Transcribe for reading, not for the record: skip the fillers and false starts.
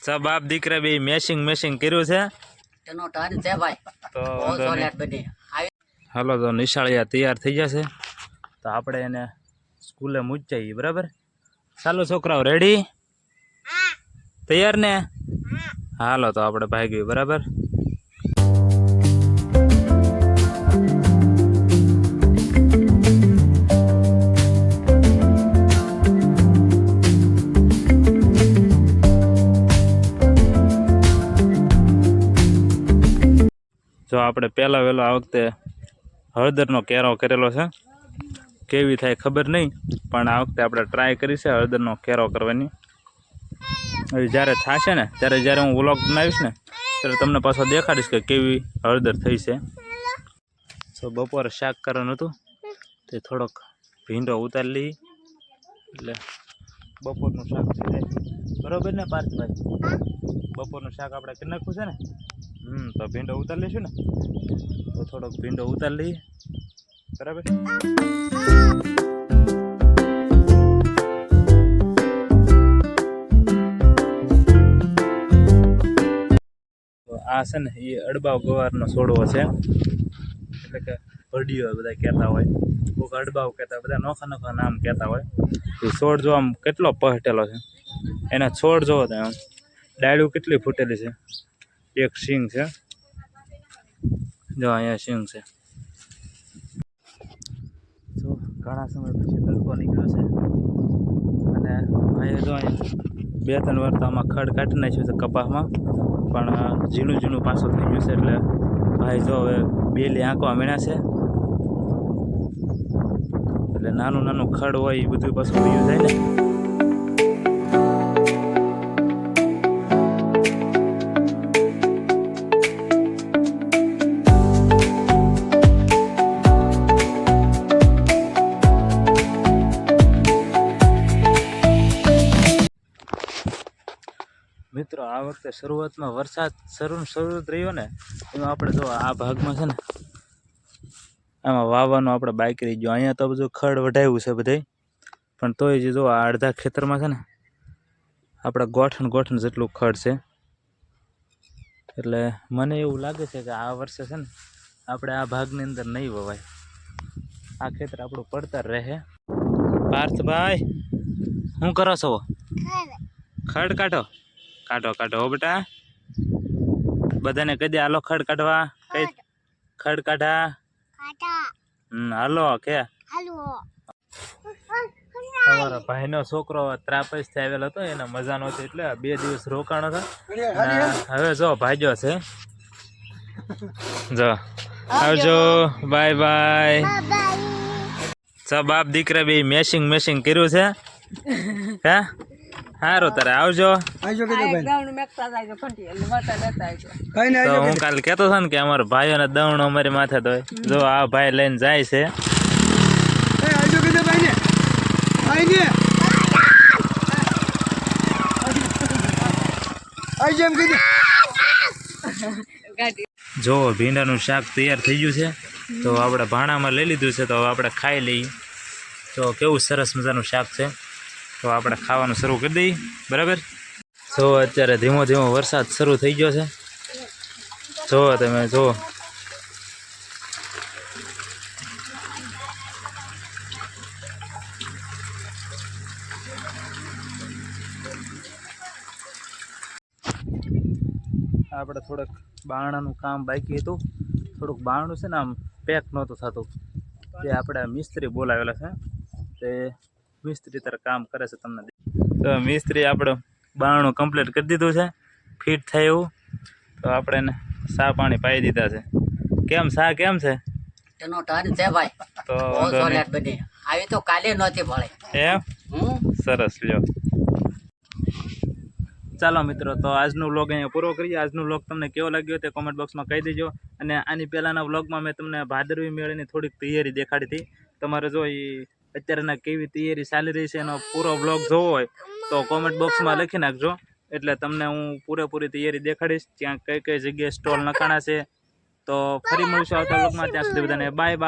सब बाप દીકરા બે મેશિંગ કર્યું છે એનો ટર્ન છે ભાઈ તો બહુ સોલેટ બની હાલો તો નિશાળિયા તૈયાર થઈ જશે તો આપણે એને સ્કૂલે મૂકી જઈએ બરાબર ચાલો છોકરાઓ રેડી તૈયાર ને હાલો તો આપણે ભાગીએ બરાબર જો આપણે પહેલા વહેલો આ વખતે હળદરનો કેરો કરેલો છે કેવી થાય ખબર નહીં પણ આ વખતે આપણે ટ્રાય કરી છે હળદરનો કેરો કરવાની હવે જ્યારે થશે ને જ્યારે હું વ્લોગ બનાવીશ ને ત્યારે તમને પાછો દેખાડીશ કે કેવી હળદર થઈ છે તો બપોરે શાક કરવાનું હતું તે થોડોક ભીંડો ઉતારી લઈએ એટલે બપોરનું શાક થઈ જાય બરાબર ને પાર્થભાઈ બપોરનું શાક આપણે કરી નાખવું છે ને તો ભીંડો ઉતારી લઈશું ને તો થોડોક ભીંડો ઉતારી લઈએ બરાબર આ છે ને એ અડબાવ ગવારનો છોડવો છે એટલે કે ભડીઓ બધા કહેતા હોય કોઈક અડબાવ કહેતા બધા નોખા નામ કહેતા હોય એ છોડ જો આમ કેટલો પહટેલો છે એના છોડ જોવો તો આમ ડાળીઓ કેટલી ફૂટેલી છે એક સિંગ છે જો અહીંયા સિંગ છે તો ઘણા સમય પછી તડકો નીકળ્યો છે અને અહીંયા જો અહીંયા 2-3 વાર તો આમાં ખડ કાઢી નાખ્યું છે કપાસમાં પણ ઝીણું પાછું થઈ ગયું છે એટલે ભાઈ જો હવે બેલી આંકવા મીણ્યા છે એટલે નાનું ખડ હોય એ બધું પાછું વયું જાય ને મિત્રો આ વખતે શરૂઆતમાં વરસાદ શરૂ રહ્યો ને એમાં આપણે જો આ ભાગમાં છે ને આમાં વાવવાનું આપણે બાકી રહી ગયો અહીંયા તો બધું ખડ વઢાવ્યું છે બધે પણ તોય જે જો આ અડધા ખેતરમાં છે ને આપણે ગોઠણ જેટલું ખડ છે એટલે મને એવું લાગે છે કે આ વર્ષે છે ને આપણે આ ભાગની અંદર નહીં વવાય આ ખેતર આપણું પડતર રહે પાર્થભાઈ શું કરો છો ખડ કાઢો હો બેટા બધાને કહી દે હાલો ખડ કાઢવા કઈ ખડ કાઢા હાલો કે અમારા ભાઈનો છોકરો ત્રાપસથી આવેલો હતો એને મજા નહોતી એટલે 2 દિવસ રોકાણો હતો હવે જો ભાગ્યો છે જો આવજો બાય સબ બાપ દીકરા બે મેશિંગ કર્યું છે હે સારું તારે આવજો તો હું કાલે કેતો હતો ને કે અમારા ભાઈઓને દવણ અમારી માથે તો જો આ ભાઈ લઈને જાય છે જો ભીંડાનું શાક તૈયાર થઈ ગયું છે તો આપણે ભાણામાં લઈ લીધું છે તો હવે આપણે ખાઈ લઈએ તો કેવું સરસ મજાનું શાક છે તો આપણે ખાવાનું શરૂ કરી દઈએ બરાબર જો અત્યારે ધીમો વરસાદ શરૂ થઈ ગયો છે જો તમે જો આપણે થોડુંક બારણાનું કામ બાકી હતું થોડુંક બારણું છે ને આમ પેક નહોતું થતું તે આપણે મિસ્ત્રી બોલાવેલા છે તે મિસ્ત્રી તારે કામ કરે છે તમને તો મિસ્ત્રી આપણે બારણું કમ્પ્લીટ કરી દીધું છે ફિટ થાય એવું તો આપણે એને સા પાણી પાઈ દીધા છે કેમ છે એનો ટર્ન છે ભાઈ તો બહુ સોલેટ બની આવી તો કાલે નહોતી મળે એમ સરસ લ્યો ચાલો મિત્રો તો આજનો વ્લોગ અહીંયા પૂરો કરીએ આજનો વ્લોગ તમને કેવો લાગ્યો તે કોમેન્ટ બોક્સમાં કહી દેજો અને આની પહેલાંના વ્લોગમાં મેં તમને ભાદરવી મેળાની થોડીક તૈયારી દેખાડી હતી તમારે જો એ અત્યારના કેવી તૈયારી ચાલી રહી છે એનો પૂરો વ્લોગ જોવો હોય તો કોમેન્ટ બોક્સમાં લખી નાખજો એટલે તમને હું પૂરેપૂરી તૈયારી દેખાડીશ ત્યાં કઈ જગ્યાએ સ્ટોલ નખાણા છે તો ફરી મળીશું આવતા વ્લોગમાં ત્યાં સુધી બધાને બાય